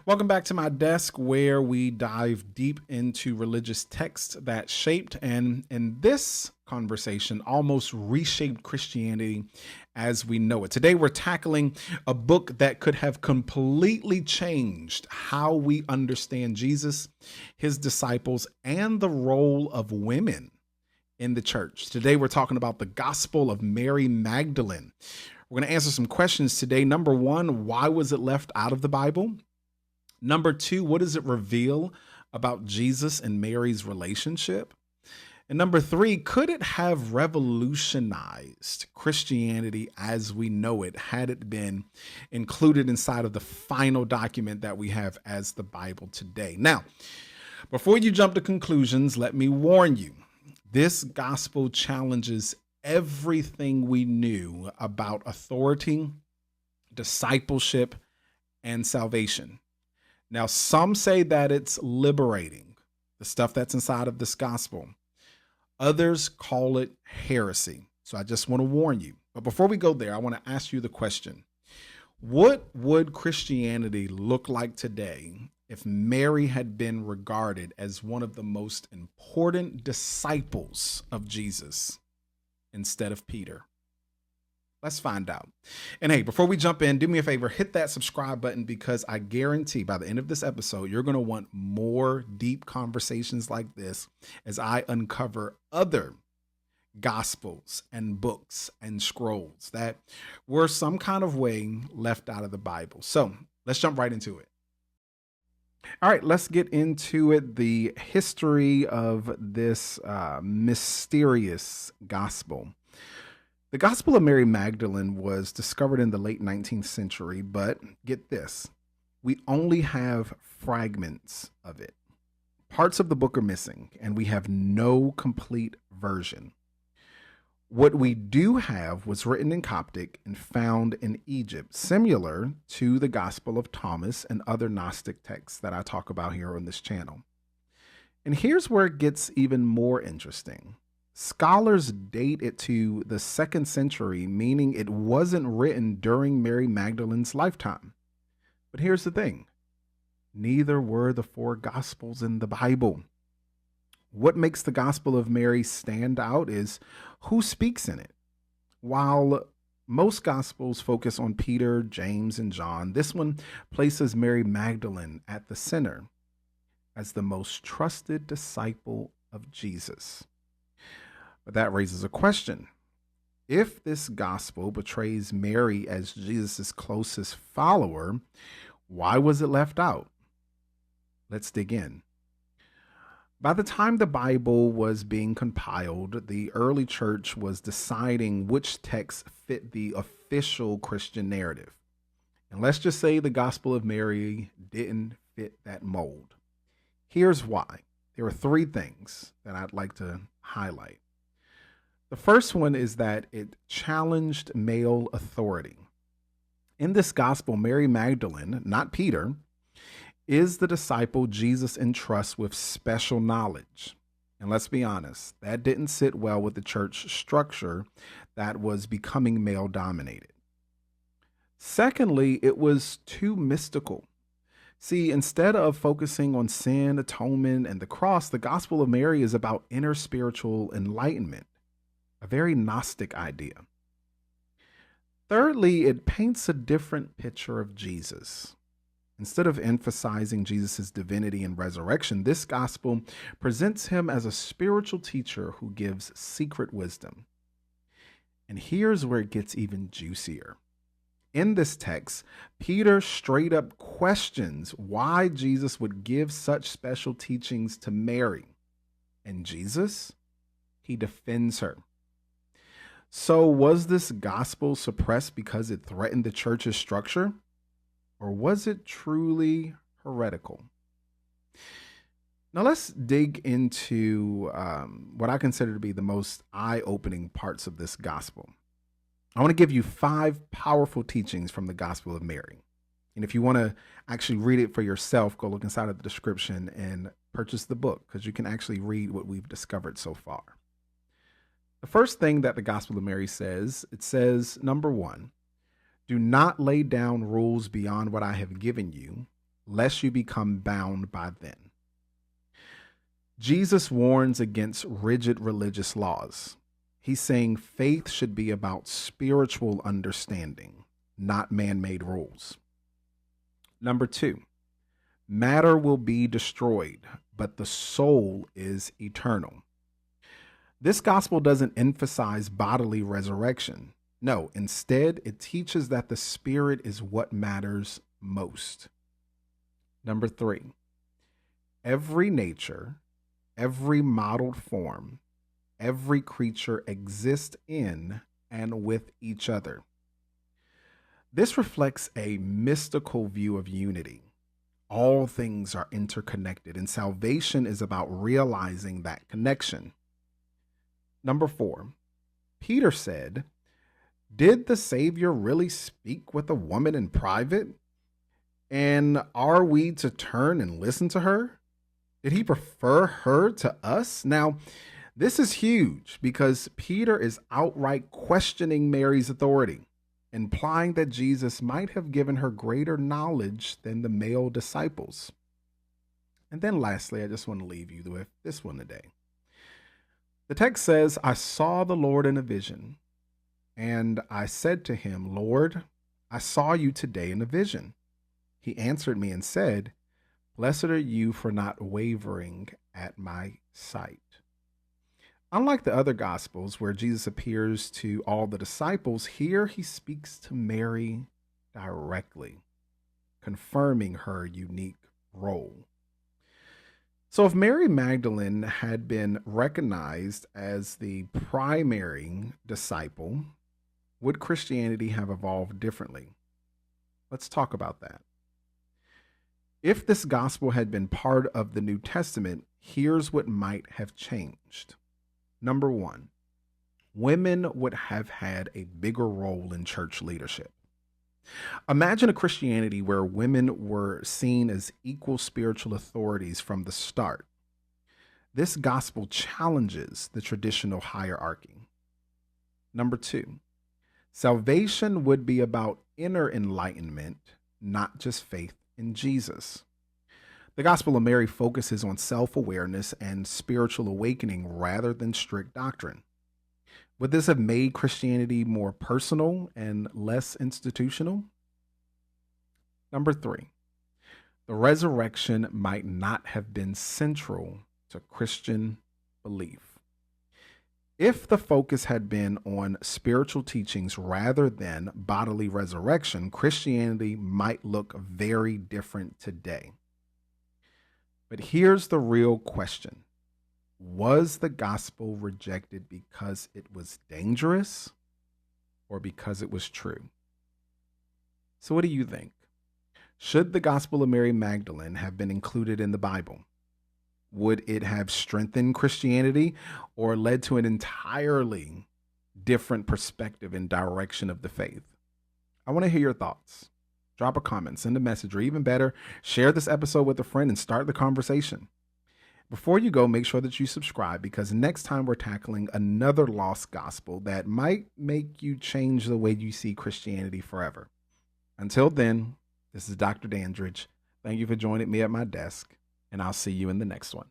Welcome back to my desk where we dive deep into religious texts that shaped and, in this conversation, almost reshaped Christianity as we know it. Today, we're tackling a book that could have completely changed how we understand Jesus, his disciples, and the role of women in the church. Today, we're talking about the Gospel of Mary Magdalene. We're going to answer some questions today. Number one, why was it left out of the Bible? Number two, what does it reveal about Jesus and Mary's relationship? And number three, could it have revolutionized Christianity as we know it had it been included inside of the final document that we have as the Bible today? Now, before you jump to conclusions, let me warn you, this gospel challenges everything we knew about authority, discipleship, and salvation. Now, some say that it's liberating, the stuff that's inside of this gospel. Others call it heresy. So I just want to warn you. But before we go there, I want to ask you the question. What would Christianity look like today if Mary had been regarded as one of the most important disciples of Jesus instead of Peter? Let's find out. And hey, before we jump in, do me a favor, hit that subscribe button because I guarantee by the end of this episode, you're going to want more deep conversations like this as I uncover other gospels and books and scrolls that were some kind of way left out of the Bible. So let's jump right into it. All right, let's get into it. The history of this mysterious gospel. The Gospel of Mary Magdalene was discovered in the late 19th century, but get this, we only have fragments of it. Parts of the book are missing, and we have no complete version. What we do have was written in Coptic and found in Egypt, similar to the Gospel of Thomas and other Gnostic texts that I talk about here on this channel. And here's where it gets even more interesting. Scholars date it to the 2nd century, meaning it wasn't written during Mary Magdalene's lifetime. But here's the thing. Neither were the 4 Gospels in the Bible. What makes the Gospel of Mary stand out is who speaks in it. While most Gospels focus on Peter, James, and John, this one places Mary Magdalene at the center as the most trusted disciple of Jesus. But that raises a question. If this gospel portrays Mary as Jesus' closest follower, why was it left out? Let's dig in. By the time the Bible was being compiled, the early church was deciding which texts fit the official Christian narrative. And let's just say the Gospel of Mary didn't fit that mold. Here's why. There are 3 things that I'd like to highlight. The first one is that it challenged male authority. In this gospel, Mary Magdalene, not Peter, is the disciple Jesus entrusts with special knowledge. And let's be honest, that didn't sit well with the church structure that was becoming male dominated. Secondly, it was too mystical. See, instead of focusing on sin, atonement, and the cross, the Gospel of Mary is about inner spiritual enlightenment. A very Gnostic idea. Thirdly, it paints a different picture of Jesus. Instead of emphasizing Jesus' divinity and resurrection, this gospel presents him as a spiritual teacher who gives secret wisdom. And here's where it gets even juicier. In this text, Peter straight up questions why Jesus would give such special teachings to Mary. And Jesus, he defends her. So was this gospel suppressed because it threatened the church's structure? Or was it truly heretical? Now let's dig into what I consider to be the most eye-opening parts of this gospel. I want to give you 5 powerful teachings from the Gospel of Mary. And if you want to actually read it for yourself, go look inside of the description and purchase the book because you can actually read what we've discovered so far. The first thing that the Gospel of Mary says, it says, number 1, do not lay down rules beyond what I have given you, lest you become bound by them. Jesus warns against rigid religious laws. He's saying faith should be about spiritual understanding, not man-made rules. Number 2, matter will be destroyed, but the soul is eternal. This gospel doesn't emphasize bodily resurrection. No, instead, it teaches that the spirit is what matters most. Number 3, every nature, every modeled form, every creature exists in and with each other. This reflects a mystical view of unity. All things are interconnected, and salvation is about realizing that connection. Number 4, Peter said, "Did the Savior really speak with a woman in private? And are we to turn and listen to her? Did he prefer her to us?" Now, this is huge because Peter is outright questioning Mary's authority, implying that Jesus might have given her greater knowledge than the male disciples. And then lastly, I just want to leave you with this one today. The text says, "I saw the Lord in a vision, and I said to him, 'Lord, I saw you today in a vision.' He answered me and said, 'Blessed are you for not wavering at my sight.'" Unlike the other Gospels where Jesus appears to all the disciples, here he speaks to Mary directly, confirming her unique role. So if Mary Magdalene had been recognized as the primary disciple, would Christianity have evolved differently? Let's talk about that. If this gospel had been part of the New Testament, here's what might have changed. Number 1, women would have had a bigger role in church leadership. Imagine a Christianity where women were seen as equal spiritual authorities from the start. This gospel challenges the traditional hierarchy. Number 2, salvation would be about inner enlightenment, not just faith in Jesus. The Gospel of Mary focuses on self-awareness and spiritual awakening rather than strict doctrine. Would this have made Christianity more personal and less institutional? Number 3, the resurrection might not have been central to Christian belief. If the focus had been on spiritual teachings rather than bodily resurrection, Christianity might look very different today. But here's the real question. Was the gospel rejected because it was dangerous or because it was true? So what do you think? Should the Gospel of Mary Magdalene have been included in the Bible? Would it have strengthened Christianity or led to an entirely different perspective and direction of the faith? I want to hear your thoughts. Drop a comment, send a message, or even better, share this episode with a friend and start the conversation. Before you go, make sure that you subscribe because next time we're tackling another lost gospel that might make you change the way you see Christianity forever. Until then, this is Dr. Dandridge. Thank you for joining me at my desk, and I'll see you in the next one.